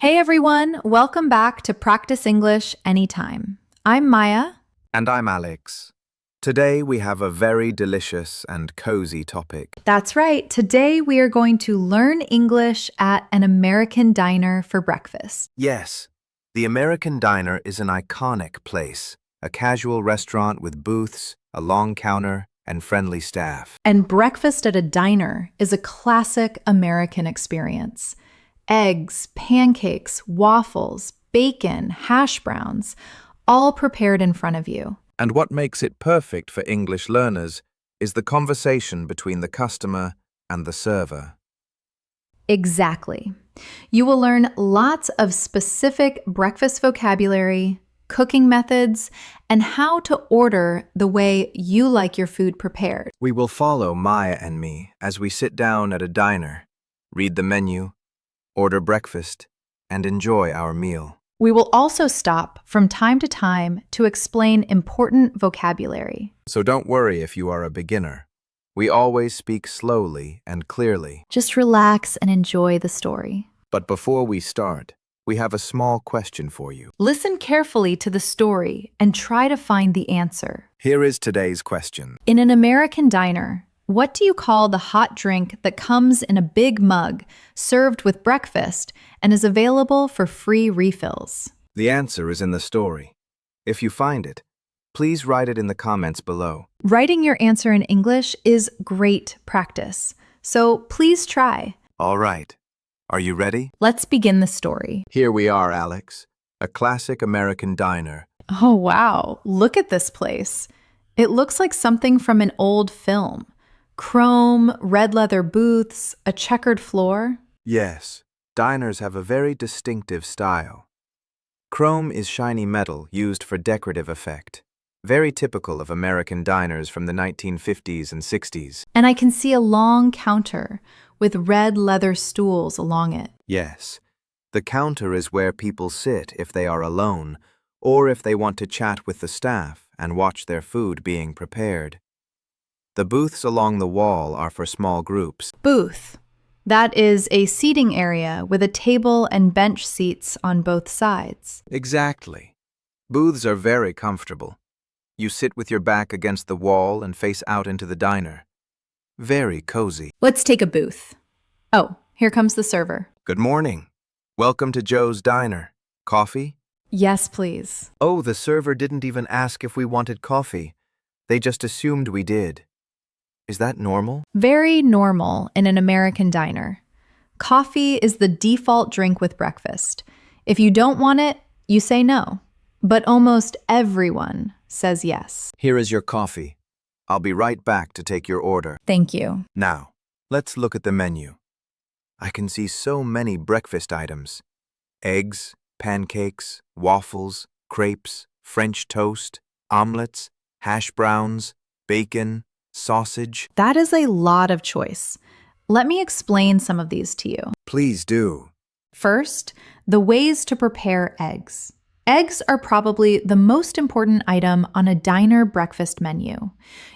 Hey everyone, welcome back to Practice English Anytime. I'm Maya. And I'm Alex. Today we have a very delicious and cozy topic. That's right, today we are going to learn English at an American diner for breakfast. Yes, the American diner is an iconic place, a casual restaurant with booths, a long counter, and friendly staff. And breakfast at a diner is a classic American experience. Eggs, pancakes, waffles, bacon, hash browns, all prepared in front of you. And what makes it perfect for English learners is the conversation between the customer and the server. Exactly. You will learn lots of specific breakfast vocabulary, cooking methods, and how to order the way you like your food prepared. We will follow Maya and me as we sit down at a diner, read the menu, order breakfast, and enjoy our meal. We will also stop from time to time to explain important vocabulary. So don't worry if you are a beginner. We always speak slowly and clearly. Just relax and enjoy the story. But before we start, we have a small question for you. Listen carefully to the story and try to find the answer. Here is today's question. In an American diner, what do you call the hot drink that comes in a big mug, served with breakfast, and is available for free refills? The answer is in the story. If you find it, please write it in the comments below. Writing your answer in English is great practice, so please try. All right. Are you ready? Let's begin the story. Here we are, Alex. A classic American diner. Oh, wow. Look at this place. It looks like something from an old film. Chrome, red leather booths, a checkered floor. Yes, diners have a very distinctive style. Chrome is shiny metal used for decorative effect, very typical of American diners from the 1950s and 60s. And I can see a long counter with red leather stools along it. Yes, the counter is where people sit if they are alone, or if they want to chat with the staff and watch their food being prepared. The booths along the wall are for small groups. Booth. That is a seating area with a table and bench seats on both sides. Exactly. Booths are very comfortable. You sit with your back against the wall and face out into the diner. Very cozy. Let's take a booth. Oh, here comes the server. Good morning. Welcome to Joe's Diner. Coffee? Yes, please. Oh, the server didn't even ask if we wanted coffee. They just assumed we did. Is that normal? Very normal in an American diner. Coffee is the default drink with breakfast. If you don't want it, you say no. But almost everyone says yes. Here is your coffee. I'll be right back to take your order. Thank you. Now, let's look at the menu. I can see so many breakfast items. Eggs, pancakes, waffles, crepes, French toast, omelets, hash browns, bacon, sausage. That is a lot of choice. Let me explain some of these to you. Please do. First, the ways to prepare eggs. Eggs are probably the most important item on a diner breakfast menu.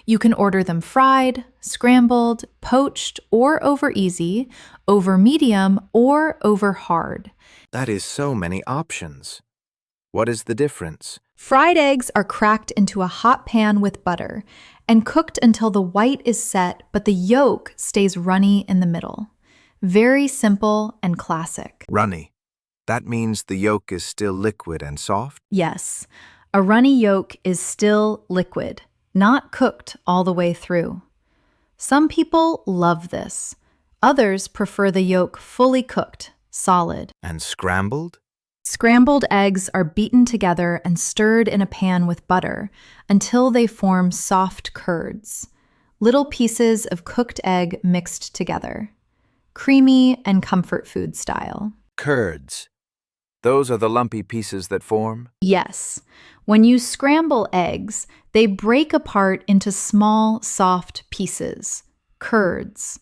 You can order them fried, scrambled, poached, or over easy, over medium, or over hard. That is so many options. What is the difference? Fried eggs are cracked into a hot pan with butter and cooked until the white is set but the yolk stays runny in the middle. Very simple and classic. Runny. That means the yolk is still liquid and soft? Yes, a runny yolk is still liquid, not cooked all the way through. Some people love this. Others prefer the yolk fully cooked, solid. And scrambled? Scrambled eggs are beaten together and stirred in a pan with butter until they form soft curds, little pieces of cooked egg mixed together. Creamy and comfort food style. Curds. Those are the lumpy pieces that form? Yes. When you scramble eggs, they break apart into small, soft pieces, curds.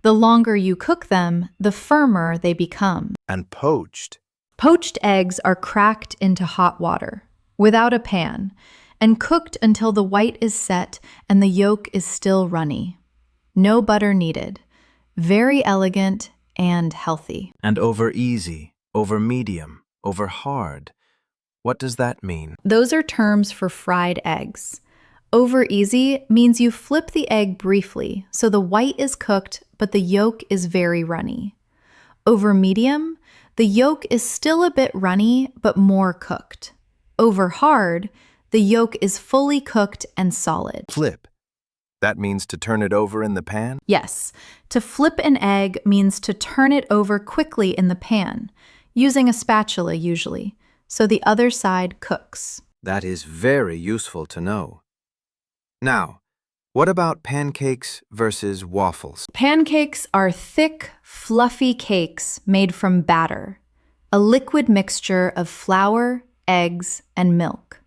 The longer you cook them, the firmer they become. And poached. Poached eggs are cracked into hot water, without a pan, and cooked until the white is set and the yolk is still runny. No butter needed. Very elegant and healthy. And over easy. over medium, over hard. What does that mean? Those are terms for fried eggs. Over easy means you flip the egg briefly so the white is cooked but the yolk is very runny. Over medium, the yolk is still a bit runny but more cooked. Over hard, the yolk is fully cooked and solid. Flip. That means to turn it over in the pan? Yes, to flip an egg means to turn it over quickly in the pan, using a spatula usually, so the other side cooks. That is very useful to know. Now, what about pancakes versus waffles? Pancakes are thick, fluffy cakes made from batter, a liquid mixture of flour, eggs, and milk.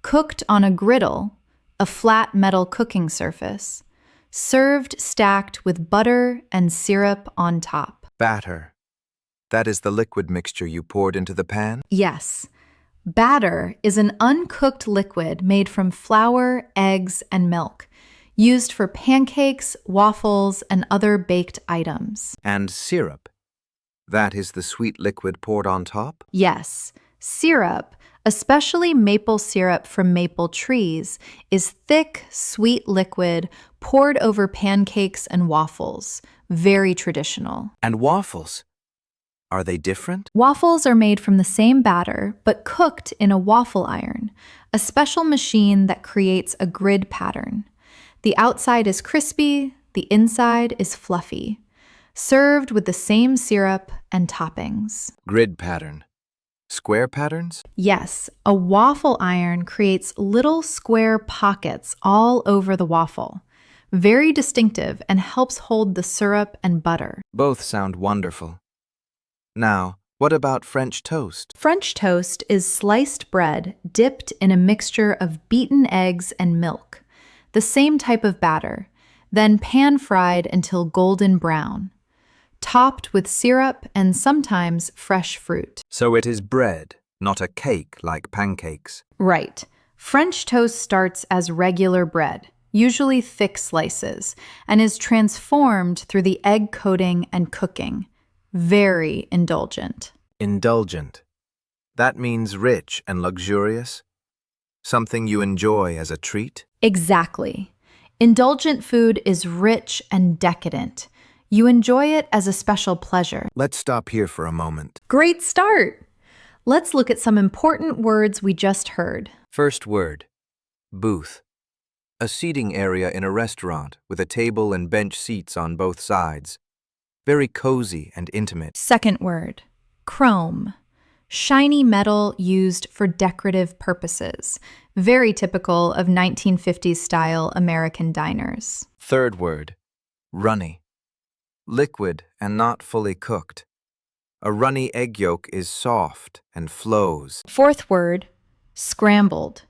Cooked on a griddle, a flat metal cooking surface, served stacked with butter and syrup on top. Batter. That is the liquid mixture you poured into the pan? Yes. Batter is an uncooked liquid made from flour, eggs, and milk, used for pancakes, waffles, and other baked items. And syrup. That is the sweet liquid poured on top? Yes. Syrup, especially maple syrup from maple trees, is thick, sweet liquid poured over pancakes and waffles. Very traditional. And waffles? Are they different? Waffles are made from the same batter, but cooked in a waffle iron, a special machine that creates a grid pattern. The outside is crispy, the inside is fluffy, served with the same syrup and toppings. Grid pattern. Square patterns? Yes, a waffle iron creates little square pockets all over the waffle. Very distinctive and helps hold the syrup and butter. Both sound wonderful. Now, what about French toast? French toast is sliced bread dipped in a mixture of beaten eggs and milk, the same type of batter, then pan-fried until golden brown, topped with syrup and sometimes fresh fruit. So it is bread, not a cake like pancakes. Right. French toast starts as regular bread, usually thick slices, and is transformed through the egg coating and cooking. Very indulgent. Indulgent. That means rich and luxurious? Something you enjoy as a treat? Exactly. Indulgent food is rich and decadent. You enjoy it as a special pleasure. Let's stop here for a moment. Great start! Let's look at some important words we just heard. First word, booth. A seating area in a restaurant with a table and bench seats on both sides. Very cozy and intimate. Second word, chrome. Shiny metal used for decorative purposes. Very typical of 1950s style American diners. Third word, runny. Liquid and not fully cooked. A runny egg yolk is soft and flows. Fourth word, scrambled.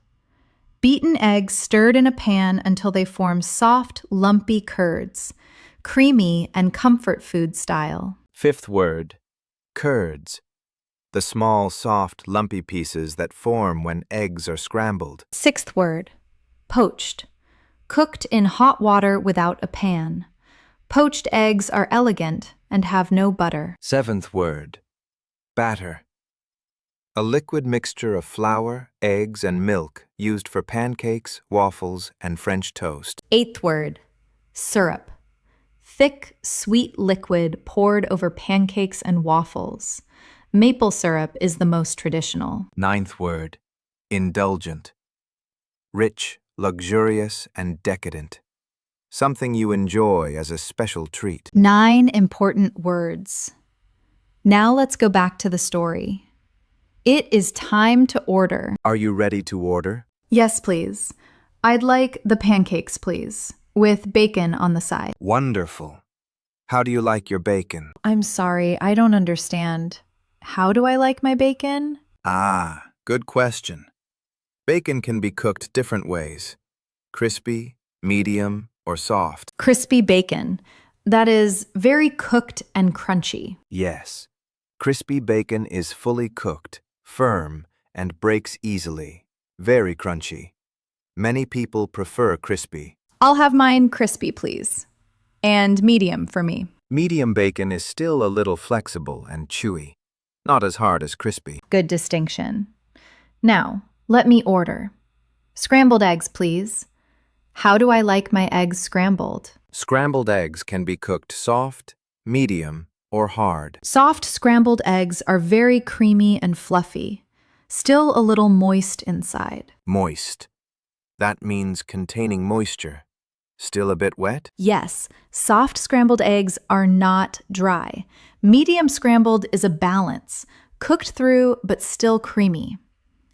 Beaten eggs stirred in a pan until they form soft, lumpy curds. Creamy and comfort food style. Fifth word, curds. The small, soft, lumpy pieces that form when eggs are scrambled. Sixth word, poached. Cooked in hot water without a pan. Poached eggs are elegant and have no butter. Seventh word, batter. A liquid mixture of flour, eggs, and milk used for pancakes, waffles, and French toast. Eighth word, syrup. Thick, sweet liquid poured over pancakes and waffles. Maple syrup is the most traditional. Ninth word, indulgent. Rich, luxurious, and decadent. Something you enjoy as a special treat. 9 important words. Now let's go back to the story. It is time to order. Are you ready to order? Yes, please. I'd like the pancakes, please, with bacon on the side. Wonderful. How do you like your bacon? I'm sorry, I don't understand. How do I like my bacon? Ah, good question. Bacon can be cooked different ways. Crispy, medium, or soft. Crispy bacon. That is very cooked and crunchy. Yes. Crispy bacon is fully cooked, firm, and breaks easily. Very crunchy. Many people prefer crispy. I'll have mine crispy, please. And medium for me. Medium bacon is still a little flexible and chewy. not as hard as crispy. Good distinction. Now, let me order. Scrambled eggs, please. How do I like my eggs scrambled? Scrambled eggs can be cooked soft, medium, or hard. Soft scrambled eggs are very creamy and fluffy, still a little moist inside. Moist. That means containing moisture. Still a bit wet? Yes, soft scrambled eggs are not dry. Medium scrambled is a balance, cooked through but still creamy.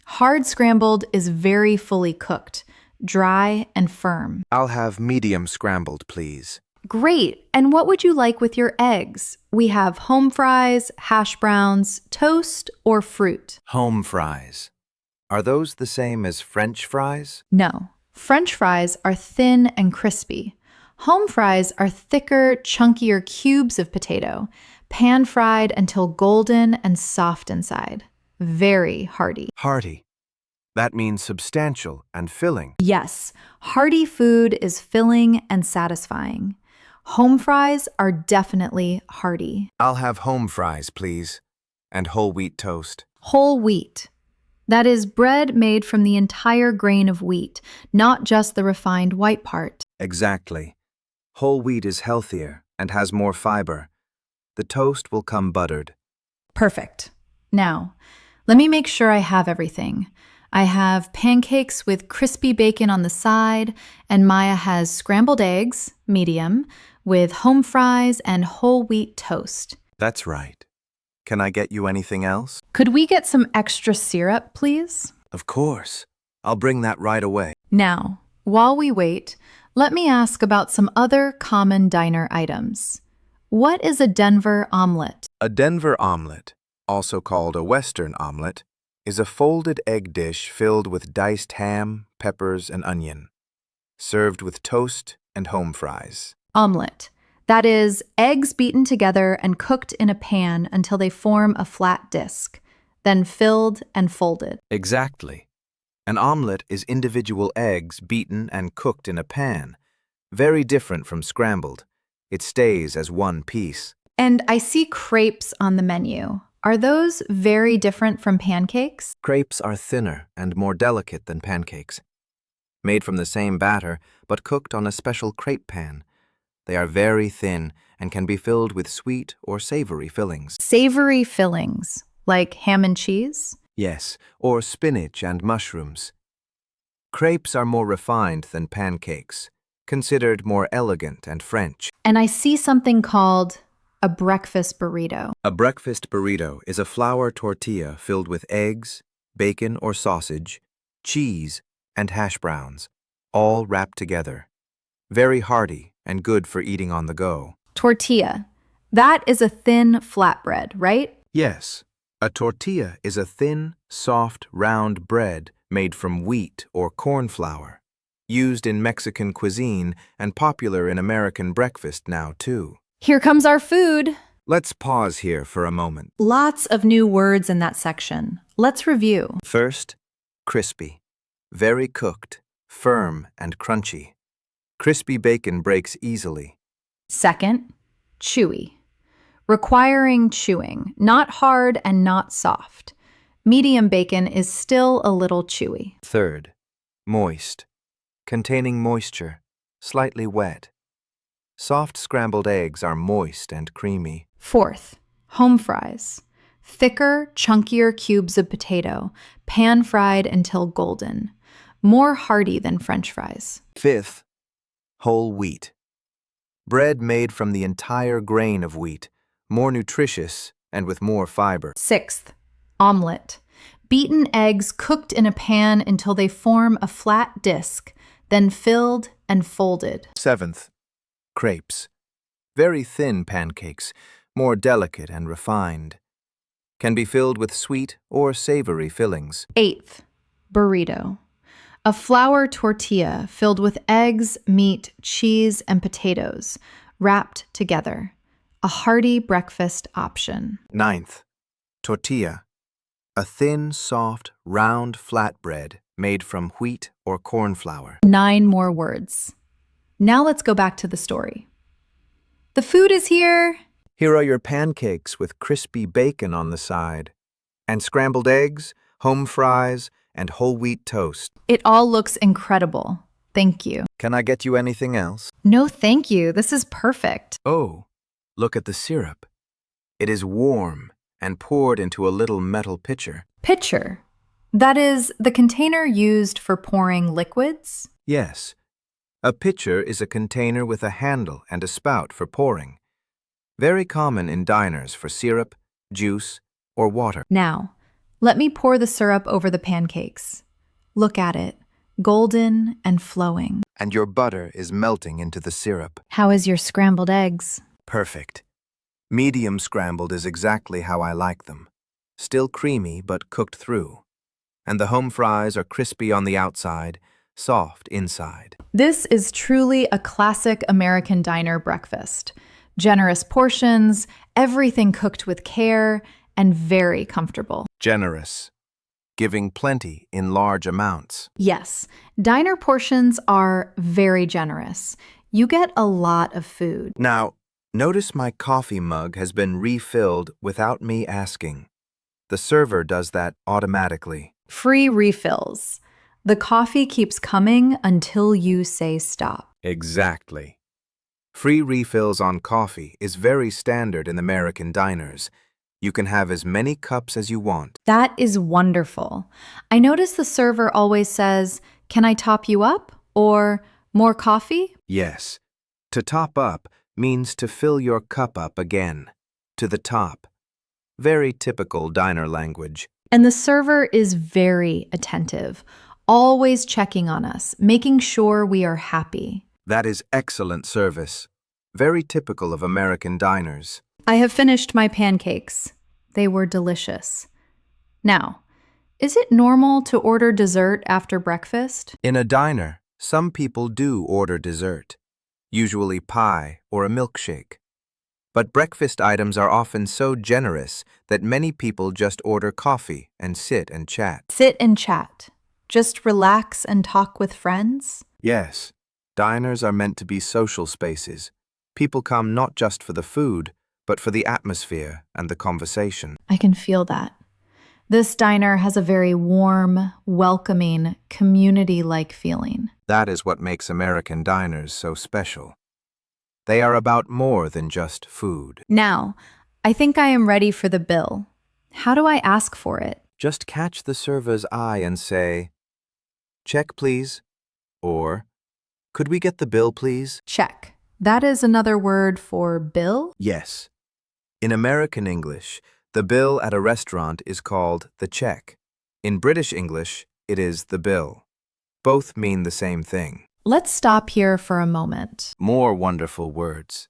Hard scrambled is very fully cooked, dry and firm. I'll have medium scrambled, please. Great! And what would you like with your eggs? We have home fries, hash browns, toast, or fruit. Home fries. Are those the same as French fries? No. French fries are thin and crispy. Home fries are thicker, chunkier cubes of potato, pan-fried until golden and soft inside. Very hearty. Hearty. That means substantial and filling. Yes, hearty food is filling and satisfying. Home fries are definitely hearty. I'll have home fries, please, and whole wheat toast. Whole wheat. That is bread made from the entire grain of wheat, not just the refined white part. Exactly. Whole wheat is healthier and has more fiber. The toast will come buttered. Perfect. Now, let me make sure I have everything. I have pancakes with crispy bacon on the side, and Maya has scrambled eggs, medium, with home fries and whole wheat toast. That's right. Can I get you anything else? Could we get some extra syrup, please? Of course. I'll bring that right away. Now, while we wait, let me ask about some other common diner items. What is a Denver omelet? A Denver omelet, also called a Western omelet, is a folded egg dish filled with diced ham, peppers, and onion, served with toast and home fries. Omelet. That is, eggs beaten together and cooked in a pan until they form a flat disc, then filled and folded. Exactly. An omelet is individual eggs beaten and cooked in a pan, very different from scrambled. It stays as one piece. And I see crepes on the menu. Are those very different from pancakes? Crepes are thinner and more delicate than pancakes. Made from the same batter, but cooked on a special crepe pan. They are very thin and can be filled with sweet or savory fillings. Savory fillings, like ham and cheese? Yes, or spinach and mushrooms. Crepes are more refined than pancakes, considered more elegant and French. And I see something called a breakfast burrito. A breakfast burrito is a flour tortilla filled with eggs, bacon or sausage, cheese, and hash browns, all wrapped together. Very hearty and good for eating on the go. Tortilla. That is a thin flatbread, right? Yes, a tortilla is a thin, soft, round bread made from wheat or corn flour, used in Mexican cuisine and popular in American breakfast now too. Here comes our food. Let's pause here for a moment. Lots of new words in that section. Let's review. First, crispy. Very cooked, firm, and crunchy. Crispy bacon breaks easily. Second, chewy. Requiring chewing, not hard and not soft. Medium bacon is still a little chewy. Third, moist. Containing moisture, slightly wet. Soft scrambled eggs are moist and creamy. Fourth, home fries. Thicker, chunkier cubes of potato, pan-fried until golden. More hearty than French fries. Fifth, whole wheat. Bread made from the entire grain of wheat, more nutritious and with more fiber. Sixth, omelet. Beaten eggs cooked in a pan until they form a flat disc, then filled and folded. Seventh, crepes. Very thin pancakes, more delicate and refined. Can be filled with sweet or savory fillings. Eighth, burrito. A flour tortilla filled with eggs, meat, cheese, and potatoes, wrapped together. A hearty breakfast option. Ninth, tortilla. A thin, soft, round flatbread made from wheat or corn flour. 9 more words. Now let's go back to the story. The food is here. Here are your pancakes with crispy bacon on the side, and scrambled eggs, home fries, and whole wheat toast. It all looks incredible. Thank you. Can I get you anything else? No, thank you. This is perfect. Oh, look at the syrup. It is warm and poured into a little metal pitcher. Pitcher. That is the container used for pouring liquids? Yes, a pitcher is a container with a handle and a spout for pouring. Very common in diners for syrup, juice, or water. Now, let me pour the syrup over the pancakes. Look at it, golden and flowing. And your butter is melting into the syrup. How is your scrambled eggs? Perfect. Medium scrambled is exactly how I like them. Still creamy but cooked through. And the home fries are crispy on the outside, soft inside. This is truly a classic American diner breakfast. Generous portions, everything cooked with care, and very comfortable. Generous. Giving plenty in large amounts. Yes, diner portions are very generous. You get a lot of food. Now, notice my coffee mug has been refilled without me asking. The server does that automatically. Free refills. The coffee keeps coming until you say stop. Exactly. Free refills on coffee is very standard in American diners. You can have as many cups as you want. That is wonderful. I notice the server always says, "Can I top you up?" or "More coffee?" Yes. To top up means to fill your cup up again, to the top. Very typical diner language. And the server is very attentive, always checking on us, making sure we are happy. That is excellent service. Very typical of American diners. I have finished my pancakes. They were delicious. Now, is it normal to order dessert after breakfast? In a diner, some people do order dessert, usually pie or a milkshake. But breakfast items are often so generous that many people just order coffee and sit and chat. Sit and chat. Just relax and talk with friends? Yes, diners are meant to be social spaces. People come not just for the food, but for the atmosphere and the conversation. I can feel that. This diner has a very warm, welcoming, community-like feeling. That is what makes American diners so special. They are about more than just food. Now, I think I am ready for the bill. How do I ask for it? Just catch the server's eye and say, "Check, please," or, "Could we get the bill, please?" Check. That is another word for bill? Yes. In American English, the bill at a restaurant is called the check. In British English, it is the bill. Both mean the same thing. Let's stop here for a moment. More wonderful words.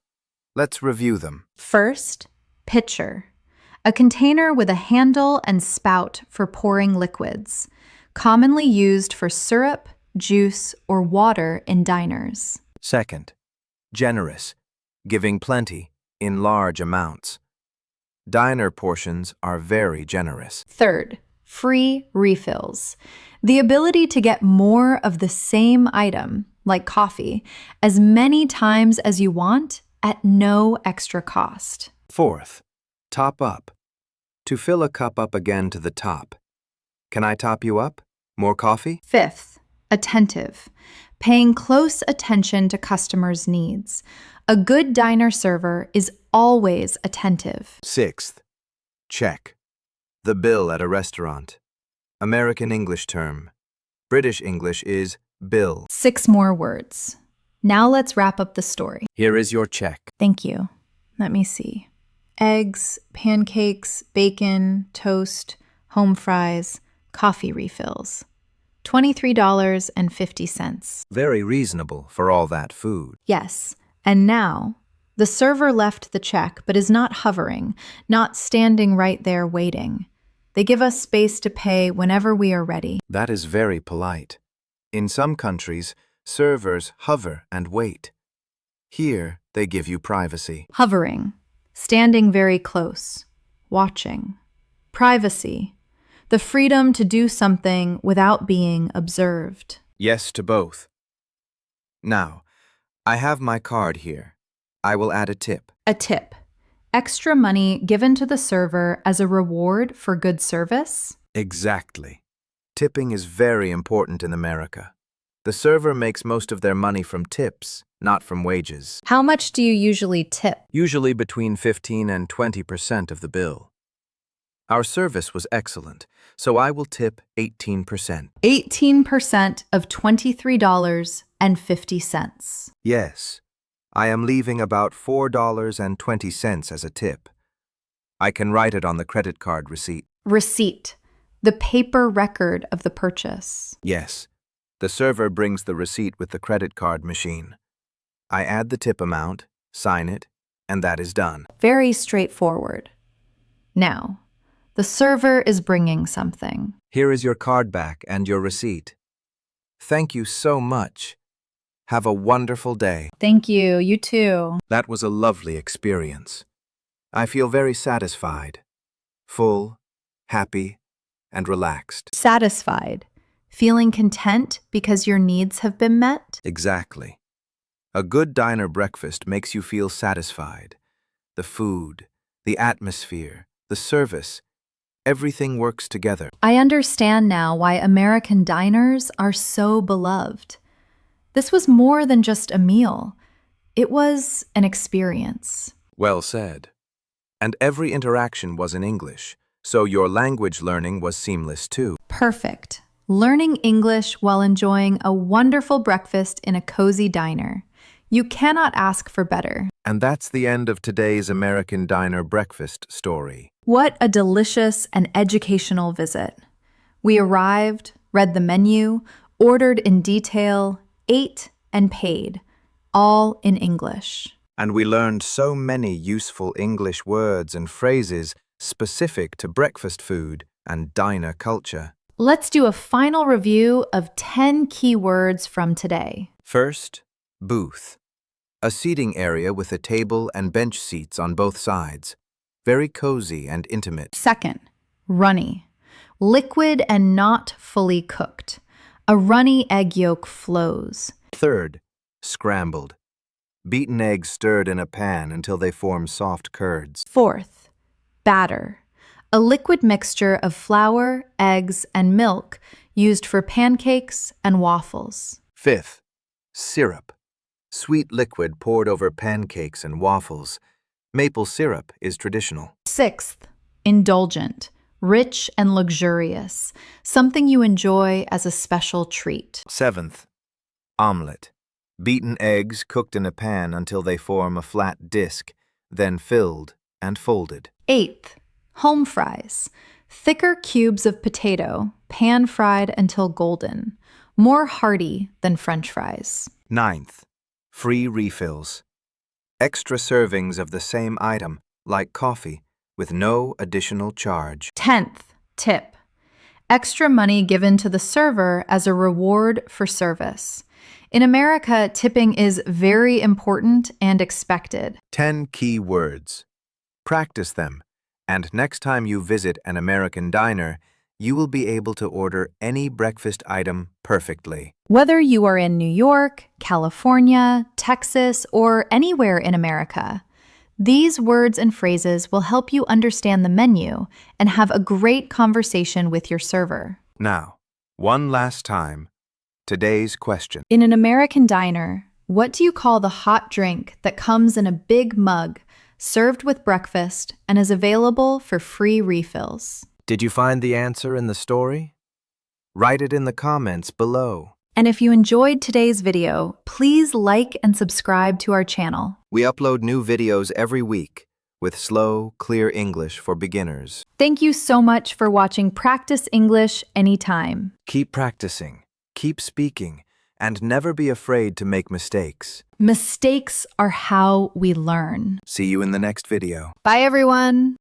Let's review them. First, pitcher. A container with a handle and spout for pouring liquids, commonly used for syrup, juice, or water in diners. Second, generous, giving plenty in large amounts. Diner portions are very generous. Third, free refills. The ability to get more of the same item, like coffee, as many times as you want at no extra cost. Fourth, top up. To fill a cup up again to the top. Can I top you up? More coffee? Fifth, attentive. Paying close attention to customers' needs. A good diner server is always attentive. Sixth, check. The bill at a restaurant. American English term. British English is bill. 6 more words. Now let's wrap up the story. Here is your check. Thank you. Let me see. Eggs, pancakes, bacon, toast, home fries, coffee refills. $23.50. Very reasonable for all that food. Yes. And now, the server left the check but is not hovering, not standing right there waiting. They give us space to pay whenever we are ready. That is very polite. In some countries, servers hover and wait. Here, they give you privacy. Hovering. Standing very close. Watching. Privacy. The freedom to do something without being observed. Yes to both. Now, I have my card here. I will add a tip. A tip. extra money given to the server as a reward for good service? Exactly. Tipping is very important in America. The server makes most of their money from tips, not from wages. How much do you usually tip? Usually between 15 and 20% of the bill. Our service was excellent, so I will tip 18%. 18% of $23.50. Yes, I am leaving about $4.20 as a tip. I can write it on the credit card receipt. Receipt, the paper record of the purchase. Yes, the server brings the receipt with the credit card machine. I add the tip amount, sign it, and that is done. Very straightforward. Now, the server is bringing something. Here is your card back and your receipt. Thank you so much. Have a wonderful day. Thank you, you too. That was a lovely experience. I feel very satisfied, full, happy, and relaxed. Satisfied. Feeling content because your needs have been met? Exactly. A good diner breakfast makes you feel satisfied. The food, the atmosphere, the service, everything works together. I understand now why American diners are so beloved. This was more than just a meal. It was an experience. Well said. And every interaction was in English, so your language learning was seamless too. Perfect. Learning English while enjoying a wonderful breakfast in a cozy diner. You cannot ask for better. And that's the end of today's American diner breakfast story. What a delicious and educational visit. We arrived, read the menu, ordered in detail, ate, and paid, all in English. And we learned so many useful English words and phrases specific to breakfast food and diner culture. Let's do a final review of 10 key words from today. First, booth. A seating area with a table and bench seats on both sides. Very cozy and intimate. Second, runny. Liquid and not fully cooked. A runny egg yolk flows. Third, scrambled. Beaten eggs stirred in a pan until they form soft curds. Fourth, batter. A liquid mixture of flour, eggs, and milk used for pancakes and waffles. Fifth, syrup. Sweet liquid poured over pancakes and waffles. Maple syrup is traditional. Sixth, indulgent. Rich and luxurious. Something you enjoy as a special treat. Seventh, omelet. Beaten eggs cooked in a pan until they form a flat disc, then filled and folded. Eighth, home fries. Thicker cubes of potato, pan-fried until golden. More hearty than French fries. Ninth, free refills. Extra servings of the same item, like coffee, with no additional charge. 10th, tip. Extra money given to the server as a reward for service. In America, tipping is very important and expected. 10 key words. Practice them, and next time you visit an American diner, you will be able to order any breakfast item perfectly. Whether you are in New York, California, Texas, or anywhere in America, these words and phrases will help you understand the menu and have a great conversation with your server. Now, one last time, today's question. In an American diner, what do you call the hot drink that comes in a big mug, served with breakfast, and is available for free refills? Did you find the answer in the story? Write it in the comments below. And if you enjoyed today's video, please like and subscribe to our channel. We upload new videos every week with slow, clear English for beginners. Thank you so much for watching Practice English Anytime. Keep practicing, keep speaking, and never be afraid to make mistakes. Mistakes are how we learn. See you in the next video. Bye, everyone.